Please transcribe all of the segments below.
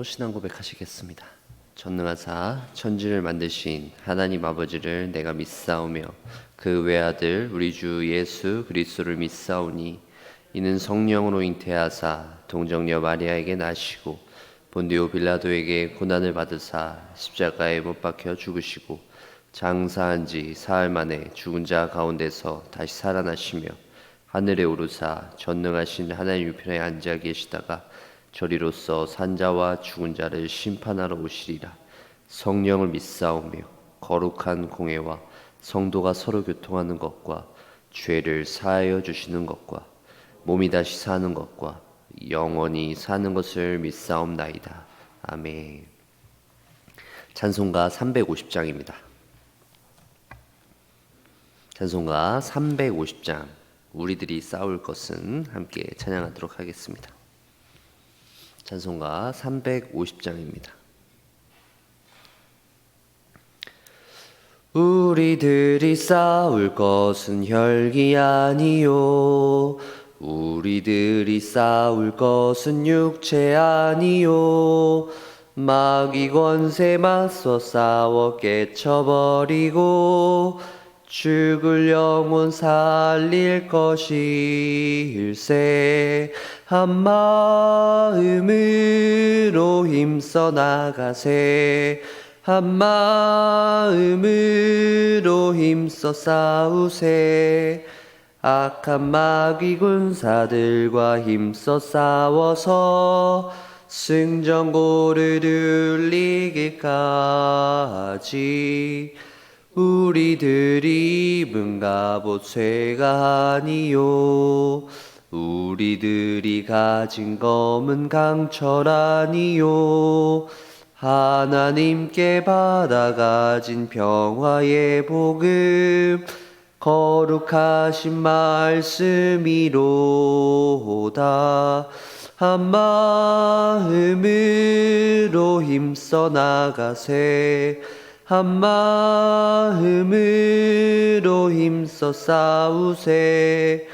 신앙 고백하시겠습니다. 전능하사 천지를 만드신 하나님 아버지를 내가 믿사오며 그 외아들 우리 주 예수 그리스도를 믿사오니 이는 성령으로 잉태하사 동정녀 마리아에게 나시고 본디오 빌라도에게 고난을 받으사 십자가에 못 박혀 죽으시고 장사한 지 사흘 만에 죽은 자 가운데서 다시 살아나시며 하늘에 오르사 전능하신 하나님 우편에 앉아 계시다가 저리로서 산자와 죽은 자를 심판하러 오시리라. 성령을 믿사오며 거룩한 공회와 성도가 서로 교통하는 것과 죄를 사하여 주시는 것과 몸이 다시 사는 것과 영원히 사는 것을 믿사옵나이다. 아멘. 찬송가 350장입니다. 찬송가 350장 우리들이 싸울 것은 함께 찬양하도록 하겠습니다. 찬송가 350장입니다. 우리들이 싸울 것은 혈기 아니요 우리들이 싸울 것은 육체 아니요 마귀 권세 맞서 싸워 깨쳐버리고 죽을 영혼 살릴 것일세 한 마음으로 힘써 나가세 한 마음으로 힘써 싸우세 악한 마귀 군사들과 힘써 싸워서 승전고를 울리기까지 우리들이 입은 갑옷 쇠가 아니요 우리들이 가진 검은 강철 아니요 하나님께 받아가진 평화의 복음 거룩하신 말씀이로다 한 마음으로 힘써 나가세 한 마음으로 힘써 싸우세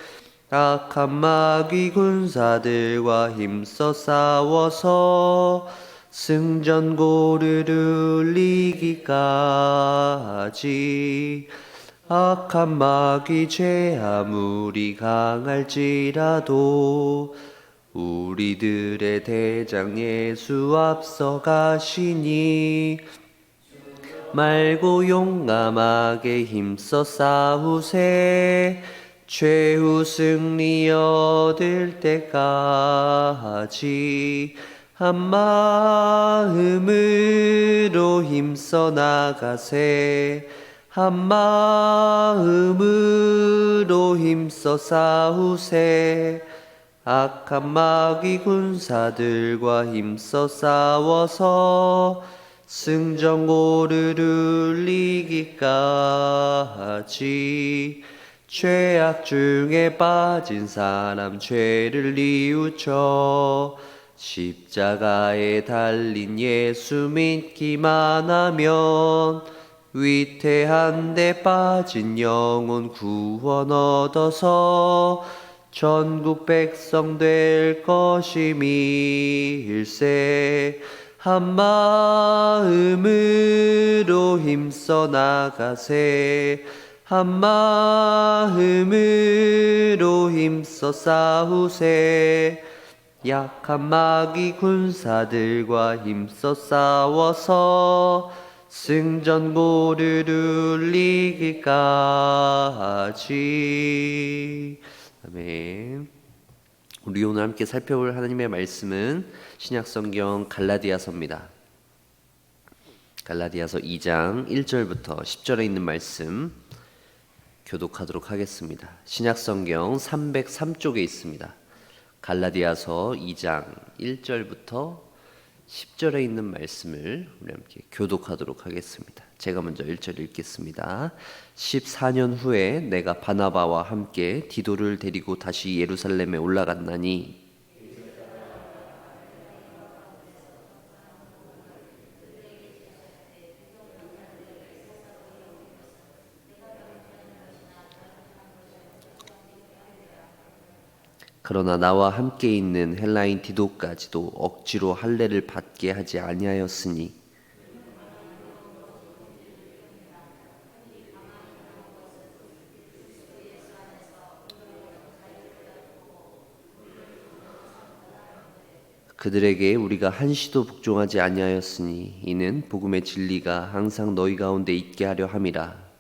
악한 마귀 군사들과 힘써 싸워서 승전고를 울리기까지 악한 마귀 죄 아무리 강할지라도 우리들의 대장 예수 앞서 가시니 말고 용감하게 힘써 싸우세 최후 승리 얻을 때까지 한 마음으로 힘써 나가세 한 마음으로 힘써 싸우세 악한 마귀 군사들과 힘써 싸워서 승전고를 울리기까지 죄악 중에 빠진 사람 죄를 뉘우쳐 십자가에 달린 예수 믿기만 하면 위태한 데 빠진 영혼 구원 얻어서 전국 백성 될 것임일세 한 마음으로 힘써 나가세 한 마음으로 힘써 싸우세 약한 마귀 군사들과 힘써 싸워서 승전고를 울리기까지. 아멘. 우리 오늘 함께 살펴볼 하나님의 말씀은 신약성경 갈라디아서입니다. 갈라디아서 2장 1절부터 10절에 있는 말씀 교독하도록 하겠습니다. 신약성경 303쪽에 있습니다. 갈라디아서 2장 1절부터 10절에 있는 말씀을 우리 함께 교독하도록 하겠습니다. 제가 먼저 1절 읽겠습니다. 14년 후에 내가 바나바와 함께 디도를 데리고 다시 예루살렘에 올라갔나니 그러나 나와 함께 있는 헬라인 디도까지도 억지로 할례를 받게 하지 아니하였으니 그들에게 우리가 한시도 복종하지 아니하였으니 이는 복음의 진리가 항상 너희 가운데 있게 하려 함이라.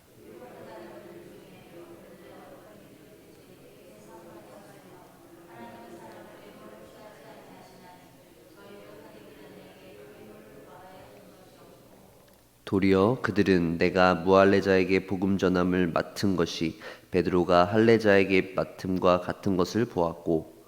도리어 그들은 내가 무할례자에게 복음 전함을 맡은 것이 베드로가 할례자에게 맡음과 같은 것을 보았고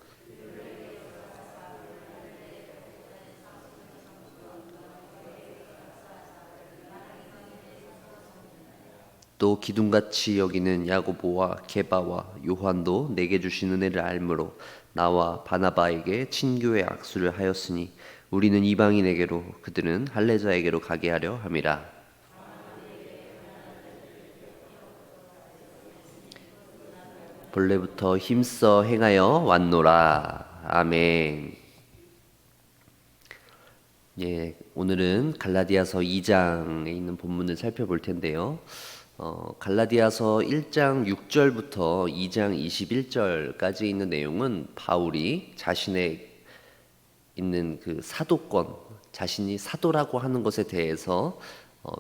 또 기둥같이 여기는 야고보와 게바와 요한도 내게 주신 은혜를 알므로 나와 바나바에게 친교의 악수를 하였으니 우리는 이방인에게로 그들은 할례자에게로 가게 하려 함이라. 본래부터 힘써 행하여 왔노라. 아멘. 예, 오늘은 갈라디아서 2장에 있는 본문을 살펴볼 텐데요. 갈라디아서 1장 6절부터 2장 21절까지 있는 내용은 바울이 자신의 있는 그 사도권, 자신이 사도라고 하는 것에 대해서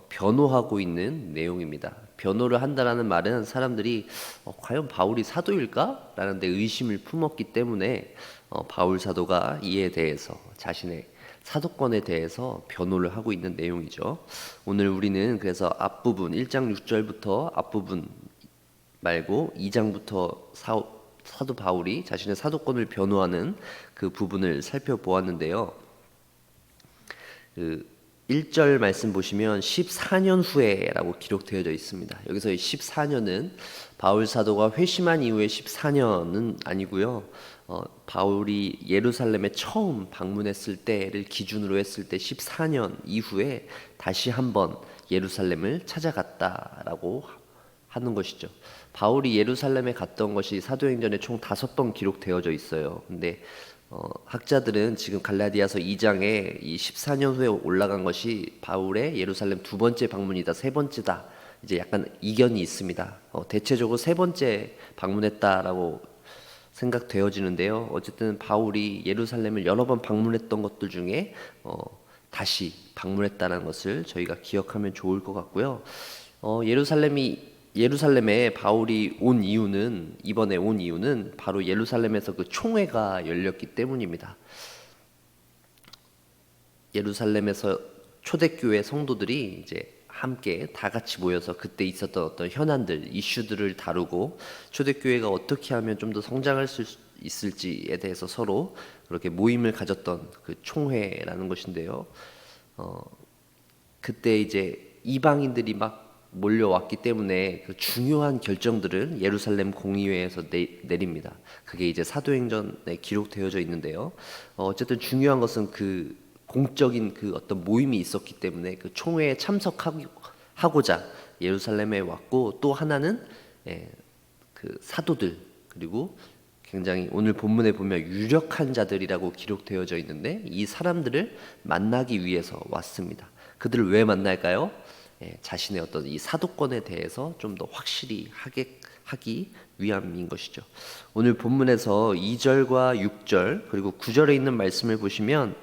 변호하고 있는 내용입니다. 변호를 한다라는 말은 사람들이 과연 바울이 사도일까? 라는 데 의심을 품었기 때문에 바울 사도가 이에 대해서 자신의 사도권에 대해서 변호를 하고 있는 내용이죠. 오늘 우리는 그래서 앞부분 1장 6절부터 앞부분 말고 2장부터 사도 바울이 자신의 사도권을 변호하는 그 부분을 살펴보았는데요. 1절 말씀 보시면 14년 후에라고 기록되어져 있습니다. 여기서 14년은 바울 사도가 회심한 이후에 14년은 아니고요. 바울이 예루살렘에 처음 방문했을 때를 기준으로 했을 때 14년 이후에 다시 한번 예루살렘을 찾아갔다라고 하는 것이죠. 바울이 예루살렘에 갔던 것이 사도행전에 총 5번 기록되어져 있어요. 근데 학자들은 지금 갈라디아서 2장에 이 14년 후에 올라간 것이 바울의 예루살렘 2번째 방문이다, 3번째다. 이제 약간 이견이 있습니다. 대체적으로 3번째 방문했다라고 생각되어지는데요. 어쨌든 바울이 예루살렘을 여러 번 방문했던 것들 중에 다시 방문했다는 것을 저희가 기억하면 좋을 것 같고요. 예루살렘에 바울이 온 이유는 이번에 온 이유는 바로 예루살렘에서 그 총회가 열렸기 때문입니다. 예루살렘에서 초대교회 성도들이 이제 함께 다 같이 모여서 그때 있었던 어떤 현안들, 이슈들을 다루고 초대교회가 어떻게 하면 좀 더 성장할 수 있을지에 대해서 서로 그렇게 모임을 가졌던 그 총회라는 것인데요. 그때 이제 이방인들이 막 몰려왔기 때문에 그 중요한 결정들을 예루살렘 공의회에서 내립니다. 그게 이제 사도행전에 기록되어져 있는데요. 어쨌든 중요한 것은 그 공적인 그 어떤 모임이 있었기 때문에 그 총회에 참석하고자 예루살렘에 왔고, 또 하나는 그 사도들, 그리고 굉장히 오늘 본문에 보면 유력한 자들이라고 기록되어져 있는데 이 사람들을 만나기 위해서 왔습니다. 그들을 왜 만날까요? 자신의 어떤 이 사도권에 대해서 좀 더 확실히 하기 위함인 것이죠. 오늘 본문에서 2절과 6절 그리고 9절에 있는 말씀을 보시면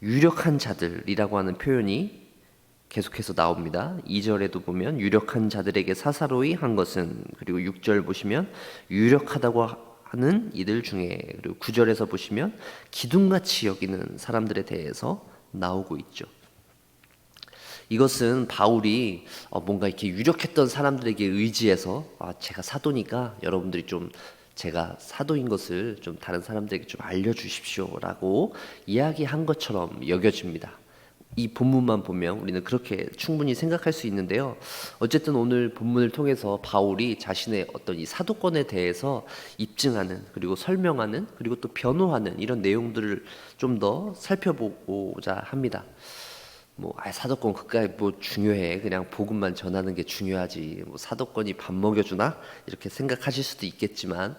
유력한 자들이라고 하는 표현이 계속해서 나옵니다. 2절에도 보면 유력한 자들에게 사사로이 한 것은, 그리고 6절 보시면 유력하다고 하는 이들 중에, 그리고 9절에서 보시면 기둥같이 여기는 사람들에 대해서 나오고 있죠. 이것은 바울이 뭔가 이렇게 유력했던 사람들에게 의지해서 제가 사도니까 여러분들이 좀 제가 사도인 것을 좀 다른 사람들에게 좀 알려주십시오라고 이야기한 것처럼 여겨집니다. 이 본문만 보면 우리는 그렇게 충분히 생각할 수 있는데요. 어쨌든 오늘 본문을 통해서 바울이 자신의 어떤 이 사도권에 대해서 입증하는, 그리고 설명하는, 그리고 또 변호하는 이런 내용들을 좀 더 살펴보고자 합니다. 사도권 그까이 중요해. 그냥 복음만 전하는 게 중요하지. 사도권이 밥 먹여주나? 이렇게 생각하실 수도 있겠지만,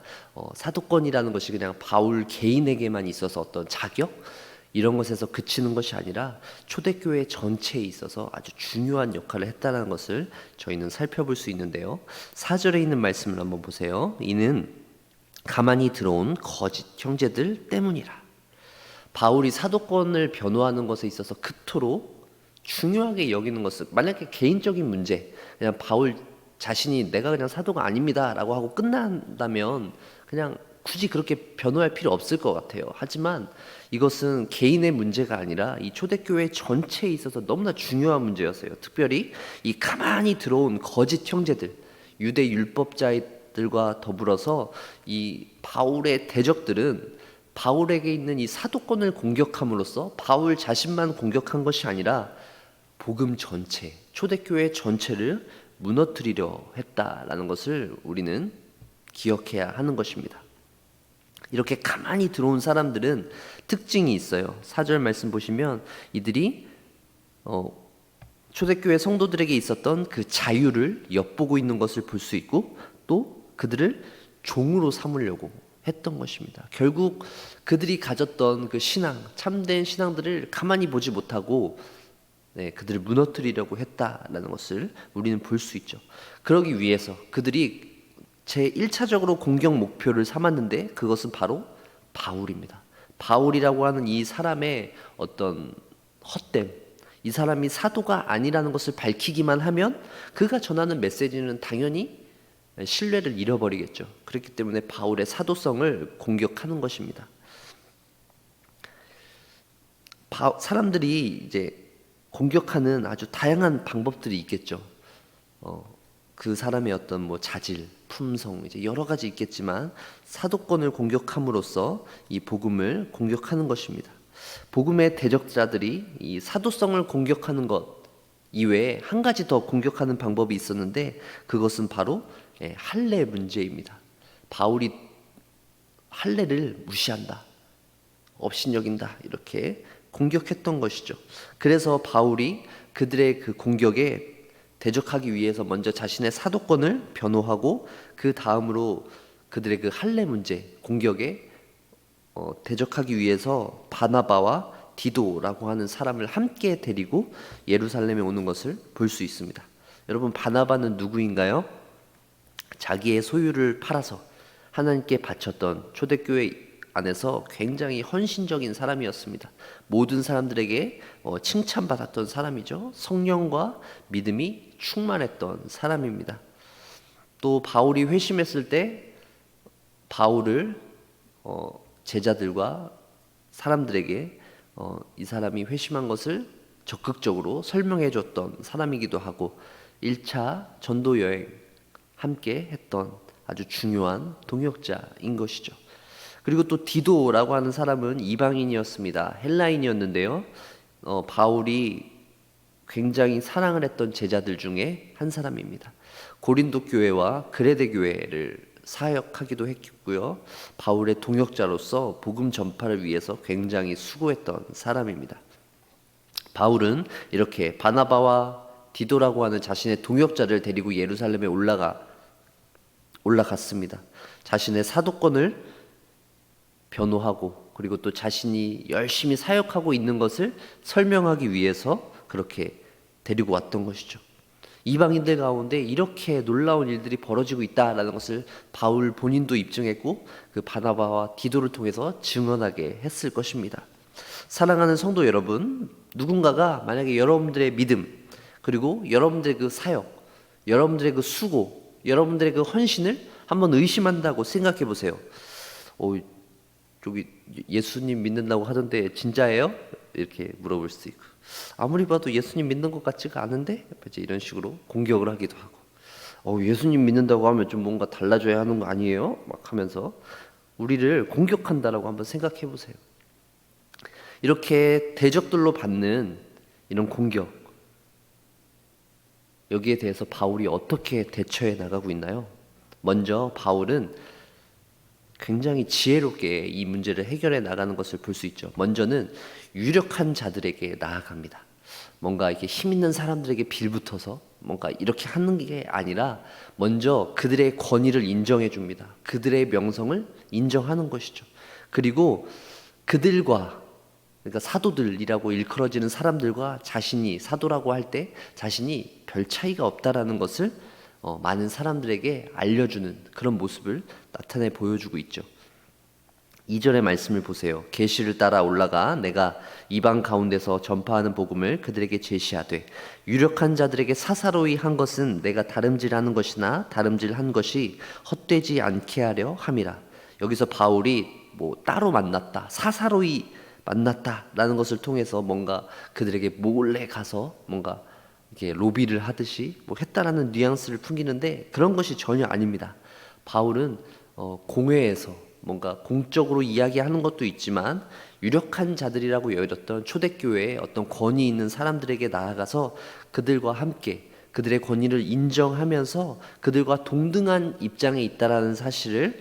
사도권이라는 것이 그냥 바울 개인에게만 있어서 어떤 자격? 이런 것에서 그치는 것이 아니라 초대교회 전체에 있어서 아주 중요한 역할을 했다는 것을 저희는 살펴볼 수 있는데요. 4절에 있는 말씀을 한번 보세요. 이는 가만히 들어온 거짓 형제들 때문이라. 바울이 사도권을 변호하는 것에 있어서 그토록 중요하게 여기는 것은, 만약에 개인적인 문제, 그냥 바울 자신이 내가 그냥 사도가 아닙니다 라고 하고 끝난다면 그냥 굳이 그렇게 변호할 필요 없을 것 같아요. 하지만 이것은 개인의 문제가 아니라 이 초대교회 전체에 있어서 너무나 중요한 문제였어요. 특별히 이 가만히 들어온 거짓 형제들, 유대 율법자들과 더불어서 이 바울의 대적들은 바울에게 있는 이 사도권을 공격함으로써 바울 자신만 공격한 것이 아니라 복음 전체, 초대교회 전체를 무너뜨리려 했다라는 것을 우리는 기억해야 하는 것입니다. 이렇게 가만히 들어온 사람들은 특징이 있어요. 4절 말씀 보시면 이들이 초대교회 성도들에게 있었던 그 자유를 엿보고 있는 것을 볼 수 있고, 또 그들을 종으로 삼으려고 했던 것입니다. 결국 그들이 가졌던 그 신앙, 참된 신앙들을 가만히 보지 못하고 그들을 무너뜨리려고 했다라는 것을 우리는 볼 수 있죠. 그러기 위해서 그들이 제1차적으로 공격 목표를 삼았는데 그것은 바로 바울입니다. 바울이라고 하는 이 사람의 어떤 헛됨, 이 사람이 사도가 아니라는 것을 밝히기만 하면 그가 전하는 메시지는 당연히 신뢰를 잃어버리겠죠. 그렇기 때문에 바울의 사도성을 공격하는 것입니다. 사람들이 이제 공격하는 아주 다양한 방법들이 있겠죠. 그 사람의 어떤 자질, 품성, 이제 여러 가지 있겠지만 사도권을 공격함으로써 이 복음을 공격하는 것입니다. 복음의 대적자들이 이 사도성을 공격하는 것 이외에 한 가지 더 공격하는 방법이 있었는데 그것은 바로 할례 문제입니다. 바울이 할례를 무시한다, 업신여긴다, 이렇게 공격했던 것이죠. 그래서 바울이 그들의 그 공격에 대적하기 위해서 먼저 자신의 사도권을 변호하고 그 다음으로 그들의 그 할례 문제 공격에 대적하기 위해서 바나바와 디도라고 하는 사람을 함께 데리고 예루살렘에 오는 것을 볼 수 있습니다. 여러분, 바나바는 누구인가요? 자기의 소유를 팔아서 하나님께 바쳤던 초대교회 안에서 굉장히 헌신적인 사람이었습니다. 모든 사람들에게 칭찬받았던 사람이죠. 성령과 믿음이 충만했던 사람입니다. 또 바울이 회심했을 때 바울을 제자들과 사람들에게 이 사람이 회심한 것을 적극적으로 설명해 줬던 사람이기도 하고 1차 전도 여행 함께 했던 아주 중요한 동역자인 것이죠. 그리고 또 디도라고 하는 사람은 이방인이었습니다. 헬라인이었는데요. 바울이 굉장히 사랑을 했던 제자들 중에 한 사람입니다. 고린도 교회와 그레데 교회를 사역하기도 했고요. 바울의 동역자로서 복음 전파를 위해서 굉장히 수고했던 사람입니다. 바울은 이렇게 바나바와 디도라고 하는 자신의 동역자를 데리고 예루살렘에 올라갔습니다. 자신의 사도권을 변호하고 그리고 또 자신이 열심히 사역하고 있는 것을 설명하기 위해서 그렇게 데리고 왔던 것이죠. 이방인들 가운데 이렇게 놀라운 일들이 벌어지고 있다라는 것을 바울 본인도 입증했고 그 바나바와 디도를 통해서 증언하게 했을 것입니다. 사랑하는 성도 여러분, 누군가가 만약에 여러분들의 믿음 그리고 여러분들의 그 사역, 여러분들의 그 수고, 여러분들의 그 헌신을 한번 의심한다고 생각해 보세요. 저기 예수님 믿는다고 하던데 진짜예요? 이렇게 물어볼 수 있고, 아무리 봐도 예수님 믿는 것 같지가 않은데 이제 이런 식으로 공격을 하기도 하고, 예수님 믿는다고 하면 좀 뭔가 달라져야 하는 거 아니에요? 막 하면서 우리를 공격한다라고 한번 생각해 보세요. 이렇게 대적들로 받는 이런 공격, 여기에 대해서 바울이 어떻게 대처해 나가고 있나요? 먼저 바울은 굉장히 지혜롭게 이 문제를 해결해 나가는 것을 볼 수 있죠. 먼저는 유력한 자들에게 나아갑니다. 뭔가 이렇게 힘 있는 사람들에게 빌붙어서 뭔가 이렇게 하는 게 아니라 먼저 그들의 권위를 인정해 줍니다. 그들의 명성을 인정하는 것이죠. 그리고 그들과, 그러니까 사도들이라고 일컬어지는 사람들과 자신이 사도라고 할 때 자신이 별 차이가 없다라는 것을 많은 사람들에게 알려주는 그런 모습을 나타내 보여주고 있죠. 2절의 말씀을 보세요. 계시를 따라 올라가 내가 이방 가운데서 전파하는 복음을 그들에게 제시하되 유력한 자들에게 사사로이 한 것은 내가 다름질하는 것이나 다름질한 것이 헛되지 않게 하려 함이라. 여기서 바울이 뭐 따로 만났다, 사사로이 만났다라는 것을 통해서 뭔가 그들에게 몰래 가서 뭔가 이렇게 로비를 하듯이 뭐 했다라는 뉘앙스를 풍기는데 그런 것이 전혀 아닙니다. 바울은 공회에서 뭔가 공적으로 이야기하는 것도 있지만 유력한 자들이라고 여겼던 초대교회의 어떤 권위 있는 사람들에게 나아가서 그들과 함께 그들의 권위를 인정하면서 그들과 동등한 입장에 있다라는 사실을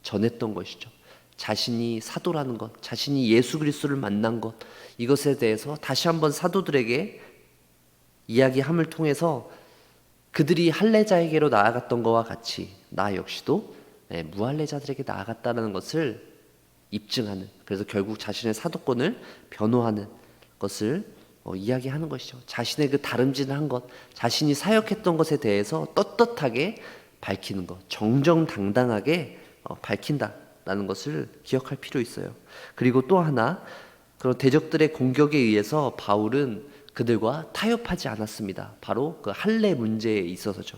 전했던 것이죠. 자신이 사도라는 것, 자신이 예수 그리스도를 만난 것, 이것에 대해서 다시 한번 사도들에게 이야기함을 통해서 그들이 할례자에게로 나아갔던 것과 같이 나 역시도 무할례자들에게 나아갔다는 것을 입증하는, 그래서 결국 자신의 사도권을 변호하는 것을 이야기하는 것이죠. 자신의 그 다름질한 것, 자신이 사역했던 것에 대해서 떳떳하게 밝히는 것, 정정당당하게 밝힌다라는 것을 기억할 필요 있어요. 그리고 또 하나, 그런 대적들의 공격에 의해서 바울은 그들과 타협하지 않았습니다. 바로 그 할례 문제에 있어서죠.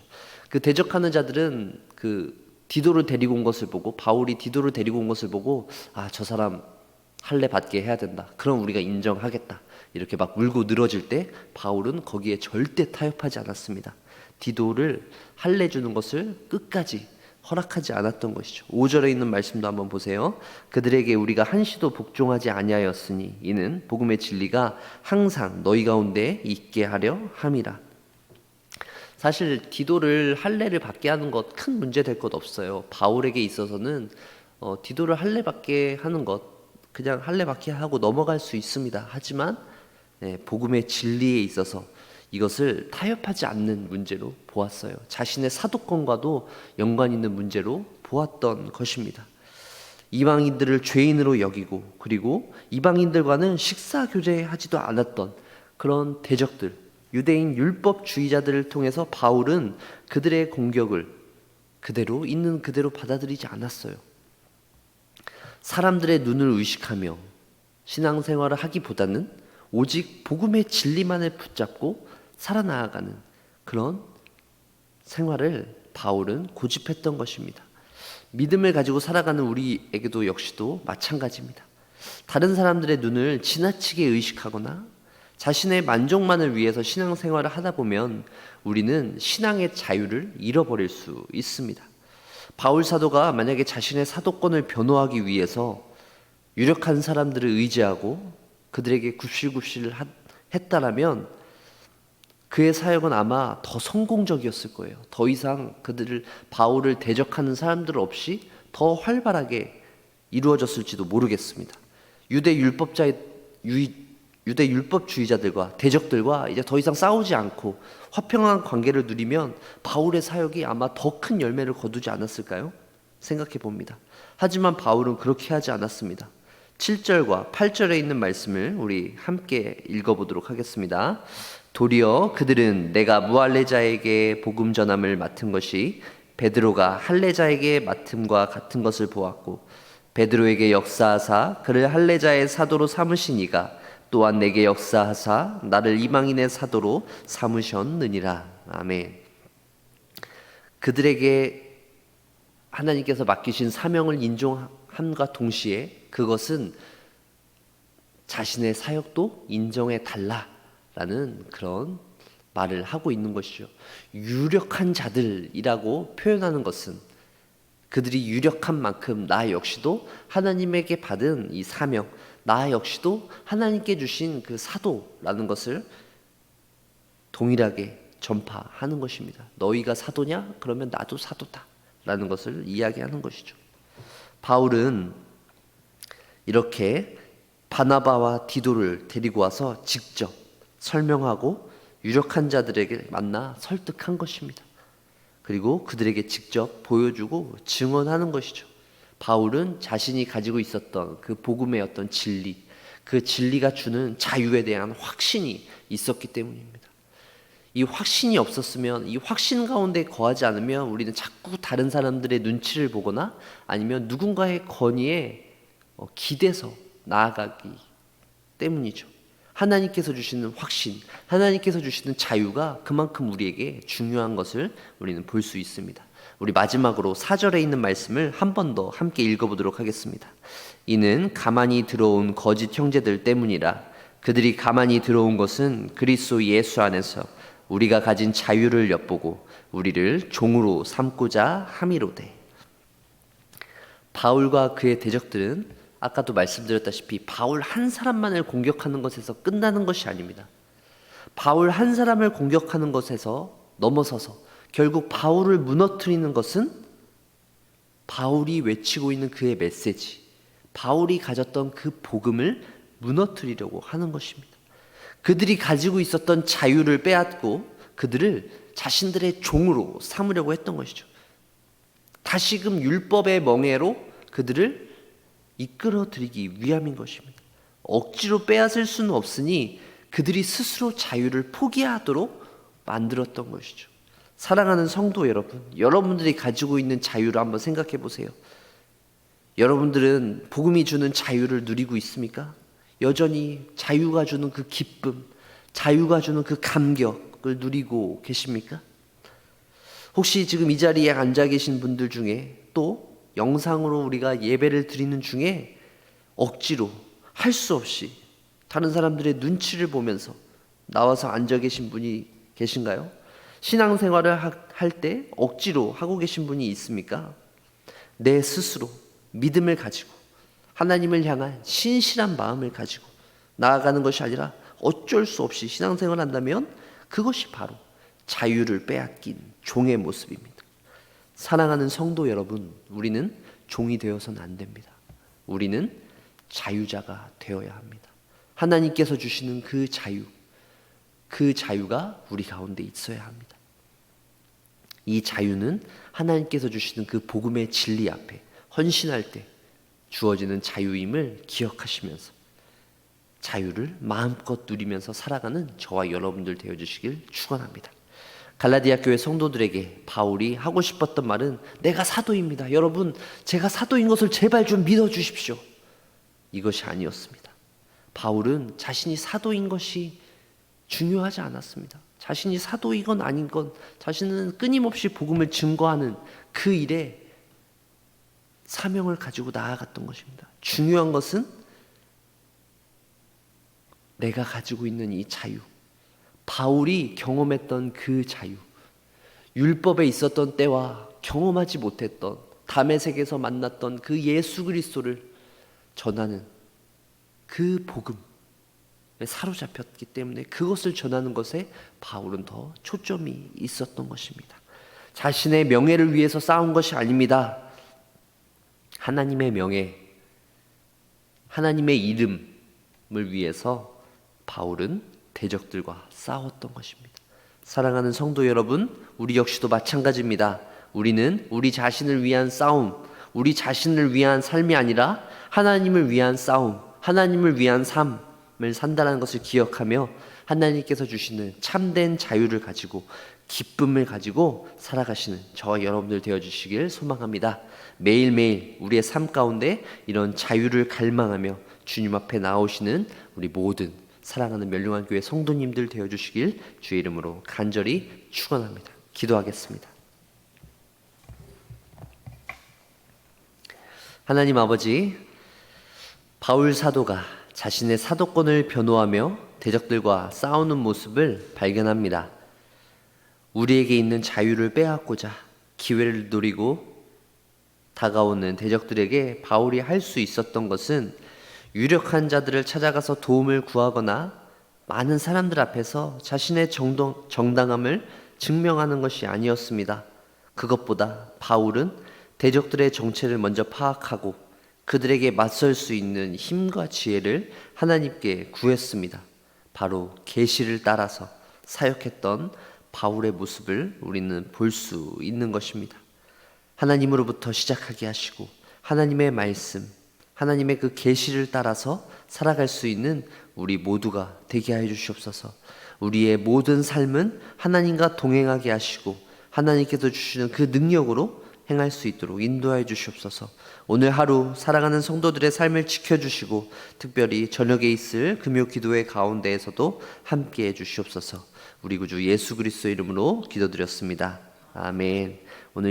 그 대적하는 자들은 그 디도를 데리고 온 것을 보고, 바울이 디도를 데리고 온 것을 보고, 아, 저 사람 할례 받게 해야 된다, 그럼 우리가 인정하겠다, 이렇게 막 물고 늘어질 때 바울은 거기에 절대 타협하지 않았습니다. 디도를 할례 주는 것을 끝까지 허락하지 않았던 것이죠. 5절에 있는 말씀도 한번 보세요. 그들에게 우리가 한시도 복종하지 아니하였으니 이는 복음의 진리가 항상 너희 가운데 있게 하려 함이라. 사실 디도를 할례를 받게 하는 것 큰 문제 될 것 없어요. 바울에게 있어서는 디도를 할례 받게 하는 것 그냥 할례 받게 하고 넘어갈 수 있습니다. 하지만 복음의 진리에 있어서 이것을 타협하지 않는 문제로 보았어요. 자신의 사도권과도 연관 있는 문제로 보았던 것입니다. 이방인들을 죄인으로 여기고, 그리고 이방인들과는 식사 교제하지도 않았던 그런 대적들, 유대인 율법주의자들을 통해서 바울은 그들의 공격을 그대로 있는 그대로 받아들이지 않았어요. 사람들의 눈을 의식하며 신앙생활을 하기보다는 오직 복음의 진리만을 붙잡고 살아나가는 그런 생활을 바울은 고집했던 것입니다. 믿음을 가지고 살아가는 우리에게도 역시도 마찬가지입니다. 다른 사람들의 눈을 지나치게 의식하거나 자신의 만족만을 위해서 신앙생활을 하다 보면 우리는 신앙의 자유를 잃어버릴 수 있습니다. 바울 사도가 만약에 자신의 사도권을 변호하기 위해서 유력한 사람들을 의지하고 그들에게 굽실굽실 했다라면 그의 사역은 아마 더 성공적이었을 거예요. 더 이상 바울을 대적하는 사람들 없이 더 활발하게 이루어졌을지도 모르겠습니다. 유대 율법주의자들과 대적들과 이제 더 이상 싸우지 않고 화평한 관계를 누리면 바울의 사역이 아마 더 큰 열매를 거두지 않았을까요? 생각해 봅니다. 하지만 바울은 그렇게 하지 않았습니다. 7절과 8절에 있는 말씀을 우리 함께 읽어보도록 하겠습니다. 도리어 그들은 내가 무할례자에게 복음 전함을 맡은 것이 베드로가 할례자에게 맡음과 같은 것을 보았고, 베드로에게 역사하사 그를 할례자의 사도로 삼으신 이가 또한 내게 역사하사 나를 이방인의 사도로 삼으셨느니라. 아멘. 그들에게 하나님께서 맡기신 사명을 인정함과 동시에 그것은 자신의 사역도 인정해 달라라는 그런 말을 하고 있는 것이죠. 유력한 자들이라고 표현하는 것은 그들이 유력한 만큼 나 역시도 하나님에게 받은 이 사명, 나 역시도 하나님께 주신 그 사도라는 것을 동일하게 전파하는 것입니다. 너희가 사도냐? 그러면 나도 사도다 라는 것을 이야기하는 것이죠. 바울은 이렇게 바나바와 디도를 데리고 와서 직접 설명하고 유력한 자들에게 만나 설득한 것입니다. 그리고 그들에게 직접 보여주고 증언하는 것이죠. 바울은 자신이 가지고 있었던 그 복음의 어떤 진리, 그 진리가 주는 자유에 대한 확신이 있었기 때문입니다. 이 확신이 없었으면, 이 확신 가운데 거하지 않으면 우리는 자꾸 다른 사람들의 눈치를 보거나 아니면 누군가의 건의에 기대서 나아가기 때문이죠. 하나님께서 주시는 확신, 하나님께서 주시는 자유가 그만큼 우리에게 중요한 것을 우리는 볼 수 있습니다. 우리 마지막으로 4절에 있는 말씀을 한 번 더 함께 읽어보도록 하겠습니다. 이는 가만히 들어온 거짓 형제들 때문이라. 그들이 가만히 들어온 것은 그리스도 예수 안에서 우리가 가진 자유를 엿보고 우리를 종으로 삼고자 함이로되. 바울과 그의 대적들은 아까도 말씀드렸다시피 바울 한 사람만을 공격하는 것에서 끝나는 것이 아닙니다. 바울 한 사람을 공격하는 것에서 넘어서서 결국 바울을 무너뜨리는 것은 바울이 외치고 있는 그의 메시지, 바울이 가졌던 그 복음을 무너뜨리려고 하는 것입니다. 그들이 가지고 있었던 자유를 빼앗고 그들을 자신들의 종으로 삼으려고 했던 것이죠. 다시금 율법의 멍에로 그들을 이끌어들이기 위함인 것입니다. 억지로 빼앗을 수는 없으니 그들이 스스로 자유를 포기하도록 만들었던 것이죠. 사랑하는 성도 여러분, 여러분들이 가지고 있는 자유를 한번 생각해 보세요. 여러분들은 복음이 주는 자유를 누리고 있습니까? 여전히 자유가 주는 그 기쁨, 자유가 주는 그 감격을 누리고 계십니까? 혹시 지금 이 자리에 앉아 계신 분들 중에 또 영상으로 우리가 예배를 드리는 중에 억지로 할 수 없이 다른 사람들의 눈치를 보면서 나와서 앉아 계신 분이 계신가요? 신앙생활을 할 때 억지로 하고 계신 분이 있습니까? 내 스스로 믿음을 가지고 하나님을 향한 신실한 마음을 가지고 나아가는 것이 아니라 어쩔 수 없이 신앙생활을 한다면 그것이 바로 자유를 빼앗긴 종의 모습입니다. 사랑하는 성도 여러분, 우리는 종이 되어서는 안 됩니다. 우리는 자유자가 되어야 합니다. 하나님께서 주시는 그 자유, 그 자유가 우리 가운데 있어야 합니다. 이 자유는 하나님께서 주시는 그 복음의 진리 앞에 헌신할 때 주어지는 자유임을 기억하시면서 자유를 마음껏 누리면서 살아가는 저와 여러분들 되어주시길 축원합니다. 갈라디아 교회 성도들에게 바울이 하고 싶었던 말은 내가 사도입니다. 여러분, 제가 사도인 것을 제발 좀 믿어주십시오. 이것이 아니었습니다. 바울은 자신이 사도인 것이 중요하지 않았습니다. 자신이 사도이건 아닌 건, 자신은 끊임없이 복음을 증거하는 그 일에 사명을 가지고 나아갔던 것입니다. 중요한 것은 내가 가지고 있는 이 자유, 바울이 경험했던 그 자유, 율법에 있었던 때와 경험하지 못했던 담의 세계에서 만났던 그 예수 그리스도를 전하는 그 복음에 사로잡혔기 때문에 그것을 전하는 것에 바울은 더 초점이 있었던 것입니다. 자신의 명예를 위해서 싸운 것이 아닙니다. 하나님의 명예, 하나님의 이름을 위해서 바울은 대적들과 싸웠던 것입니다. 사랑하는 성도 여러분, 우리 역시도 마찬가지입니다. 우리는 우리 자신을 위한 싸움, 우리 자신을 위한 삶이 아니라 하나님을 위한 싸움, 하나님을 위한 삶을 산다는 것을 기억하며 하나님께서 주시는 참된 자유를 가지고 기쁨을 가지고 살아가시는 저와 여러분들 되어주시길 소망합니다. 매일매일 우리의 삶 가운데 이런 자유를 갈망하며 주님 앞에 나오시는 우리 모든 사랑하는 멸륭한 교회 성도님들 되어주시길 주의 이름으로 간절히 축원합니다. 기도하겠습니다. 하나님 아버지, 바울 사도가 자신의 사도권을 변호하며 대적들과 싸우는 모습을 발견합니다. 우리에게 있는 자유를 빼앗고자 기회를 노리고 다가오는 대적들에게 바울이 할 수 있었던 것은 유력한 자들을 찾아가서 도움을 구하거나 많은 사람들 앞에서 자신의 정당함을 증명하는 것이 아니었습니다. 그것보다 바울은 대적들의 정체를 먼저 파악하고 그들에게 맞설 수 있는 힘과 지혜를 하나님께 구했습니다. 바로 계시를 따라서 사역했던 바울의 모습을 우리는 볼 수 있는 것입니다. 하나님으로부터 시작하게 하시고 하나님의 말씀, 하나님의 그 계시를 따라서 살아갈 수 있는 우리 모두가 되게 하여 주시옵소서. 우리의 모든 삶은 하나님과 동행하게 하시고 하나님께서 주시는 그 능력으로 행할 수 있도록 인도하여 주시옵소서. 오늘 하루 살아가는 성도들의 삶을 지켜주시고 특별히 저녁에 있을 금요 기도회 가운데에서도 함께해 주시옵소서. 우리 구주 예수 그리스도 이름으로 기도드렸습니다. 아멘. 오늘